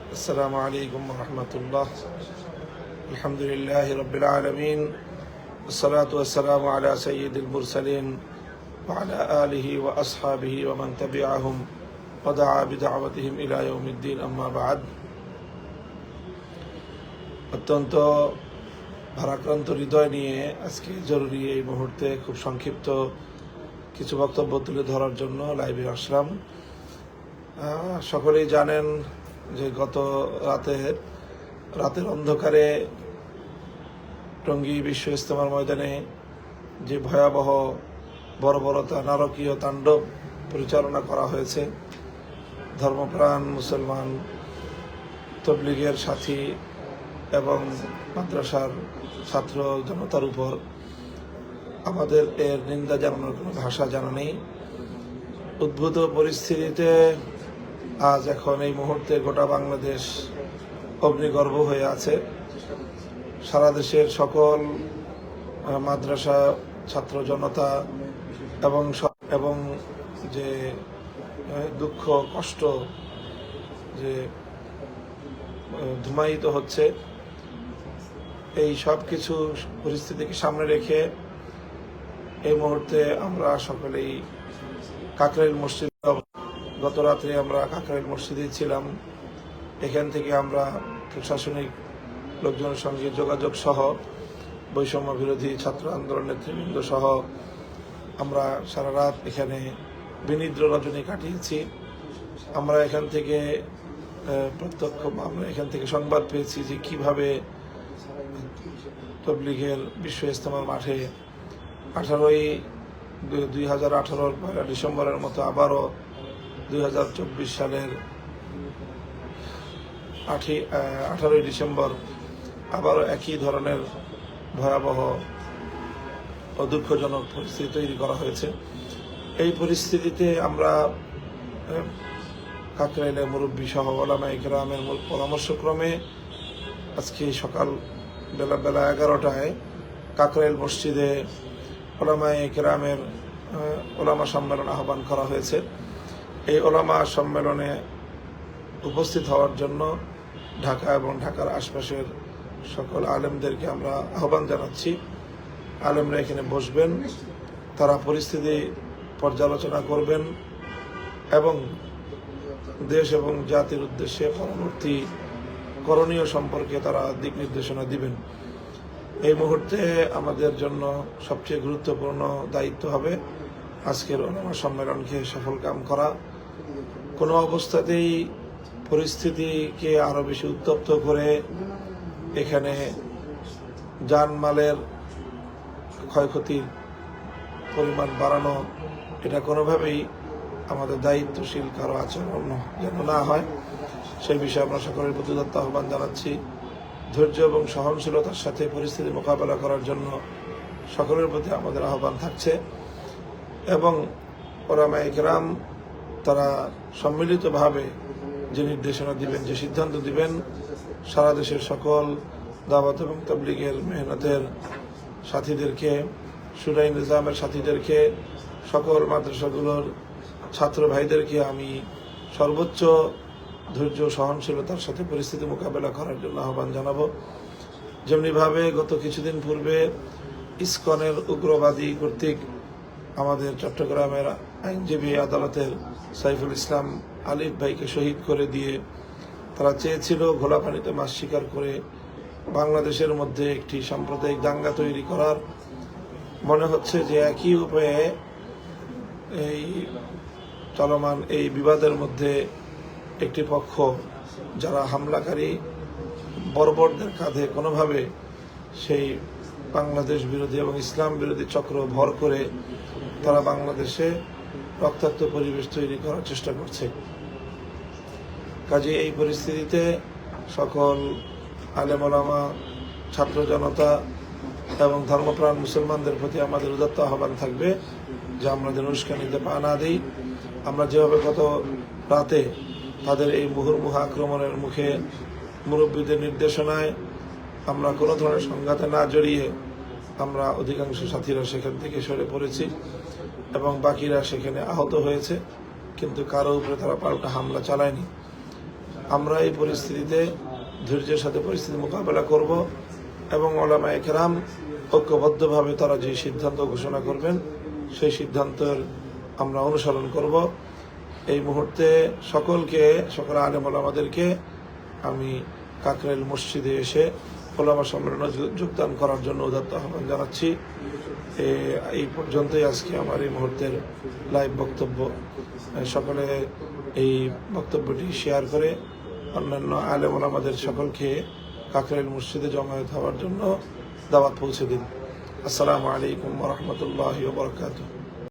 السلام عليكم ورحمة الله. الحمد لله رب العالمين، والصلاة والسلام على سيد المرسلين وعلى آله وأصحابه ومن تبعهم ودعا بدعوتهم إلى يوم الدين. أما بعد, অত্যন্ত ভারাক্রান্ত হৃদয় নিয়ে আজকে জরুরি এই মুহূর্তে খুব সংক্ষিপ্ত কিছু বক্তব্য তুলে ধরার জন্য লাইভে আসলাম। সকলেই জানেন যে গত রাতের অন্ধকারে টঙ্গী বিশ্ব ইজতেমার ময়দানে যে ভয়াবহ বর্বরতা নারকীয় তাণ্ডব পরিচালনা করা হয়েছে, ধর্মপ্রাণ মুসলমান তবলিগের সাথী এবং মাদ্রাসার ছাত্র জনতার উপর আমাদের এর নিন্দা জানানোর কোনো ভাষা জানা নেই। উদ্ভূত পরিস্থিতিতে আজ এখন এই মুহূর্তে গোটা বাংলাদেশ অগ্নিগর্ভ হয়ে আছে। সারা দেশের সকল মাদ্রাসা ছাত্র জনতা এবং যে দুঃখ কষ্ট যে ধুমায়িত হচ্ছে, এই সব কিছু পরিস্থিতিকে সামনে রেখে এই মুহূর্তে আমরা সকলেই কাকরাইল মসজিদ, গত রাত্রে আমরা কাকরাইল মসজিদে ছিলাম। এখান থেকে আমরা প্রশাসনিক লোকজনের সঙ্গে যোগাযোগ সহ বৈষম্য বিরোধী ছাত্র আন্দোলন নেতৃবৃন্দ সহ আমরা সারা রাত এখানে বিনিদ্র রজনী কাটিয়েছি। আমরা এখান থেকে সংবাদ পেয়েছি যে কিভাবে তবলিগের বিশ্ব ইজতেমার মাঠে 2018 পয়লা ডিসেম্বরের মতো আবারও 2024 সালের 18 ডিসেম্বর আবারও একই ধরনের ভয়াবহ ও দুঃখজনক পরিস্থিতি তৈরি করা হয়েছে। এই পরিস্থিতিতে আমরা কাকরাইলের মুরব্বী সহ ওলামায়ে কেরামের পরামর্শক্রমে আজকে সকাল বেলা 11টায় কাকরাইল মসজিদে ওলামায়ে কেরামের ওলামা সম্মেলন আহ্বান করা হয়েছে। এই ওলামা সম্মেলনে উপস্থিত হওয়ার জন্য ঢাকা এবং ঢাকার আশপাশের সকল আলেমদেরকে আমরা আহ্বান জানাচ্ছি। আলেমরা এখানে বসবেন, তারা পরিস্থিতি পর্যালোচনা করবেন এবং দেশ এবং জাতির উদ্দেশ্যে পরবর্তী করণীয় সম্পর্কে তারা দিক নির্দেশনা দিবেন। এই মুহূর্তে আমাদের জন্য সবচেয়ে গুরুত্বপূর্ণ দায়িত্ব হবে আজকের ওলামা সম্মেলনকে সফলকাম করা। কোনো অবস্থাতেই পরিস্থিতিকে আরো বেশি উত্তপ্ত করে এখানে জানমালের ক্ষয়ক্ষতির পরিমাণ বাড়ানো, এটা কোনোভাবেই আমাদের দায়িত্বশীল কারো আচরণ যেন না হয়, সেই বিষয়ে আমরা সকলের প্রতি আহ্বান জানাচ্ছি। ধৈর্য এবং সহনশীলতার সাথে পরিস্থিতি মোকাবেলা করার জন্য সকলের প্রতি আমাদের আহ্বান থাকছে এবং ওলামায়ে কেরাম তারা সম্মিলিতভাবে যে নির্দেশনা দিবেন, যে সিদ্ধান্ত দিবেন, সারা দেশের সকল দাওয়াত এবং তাবলীগের মেহনতের সাথীদেরকে, শুরাই নিজামের সাথীদেরকে, সকল মাদ্রাসাগুলোর ছাত্র ভাইদেরকে আমি সর্বোচ্চ ধৈর্য সহনশীলতার সাথে পরিস্থিতি মোকাবেলা করার জন্য আহ্বান জানাবো। যেমনিভাবে গত কিছুদিন পূর্বে ইসকনের উগ্রবাদী কর্তৃক আমাদের চট্টগ্রামের আইনজীবী আদালতের সাইফুল ইসলাম আলিফ ভাইকে শহীদ করে দিয়ে তারা চেয়েছিল ঘোলা পানিতে মাছ শিকার করে বাংলাদেশের মধ্যে একটি সাম্প্রদায়িক দাঙ্গা তৈরি করার। মনে হচ্ছে যে একই উপায়ে এই চলমান এই বিবাদের মধ্যে একটি পক্ষ, যারা হামলাকারী বর্বরদের কাঁধে কোনোভাবে সেই বাংলাদেশ বিরোধী এবং ইসলাম বিরোধী চক্র ভর করে তারা বাংলাদেশে রক্তাক্ত পরিবেশ তৈরি করার চেষ্টা করছে। কাজে এই পরিস্থিতিতে সকল আলেম ওলামা, ছাত্র জনতা এবং ধর্মপ্রাণ মুসলমানদের প্রতি আমাদের উদাত্ত আহ্বান থাকবে যে আমরা যেন উস্কানিতে পা না দিই। আমরা যেভাবে গত রাতে তাদের এই মুহুর্মুহু আক্রমণের মুখে মুরব্বীদের নির্দেশনায় আমরা কোনো ধরনের সংঘাতে না জড়িয়ে আমরা অধিকাংশ সাথীরা সেখান থেকে সরে পড়েছি এবং বাকিরা সেখানে আহত হয়েছে, কিন্তু কারো উপরে তারা পাল্টা হামলা চালায়নি। আমরা এই পরিস্থিতিতে ধৈর্যের সাথে পরিস্থিতি মোকাবেলা করব এবং ওলামায়ে কেরাম ঐক্যবদ্ধভাবে তারা যে সিদ্ধান্ত ঘোষণা করবেন সেই সিদ্ধান্তের আমরা অনুসরণ করব। এই মুহূর্তে সকল আলেম ওলামাদেরকে আমি কাকরাইল মসজিদে এসে ওলামা সম্মেলনে যোগদান করার জন্য উদাত্ত আহ্বান জানাচ্ছি। এই পর্যন্তই আজকে আমার এই মুহূর্তের লাইভ বক্তব্য। সকলে এই বক্তব্যটি শেয়ার করে অন্যান্য আলেম ওলামাদের সকলকে কাকরাইল মসজিদে জমায়েত হওয়ার জন্য দাওয়াত পৌঁছে দিন। আসসালামু আলাইকুম ওয়া রাহমাতুল্লাহি ওয়া বারাকাতুহু।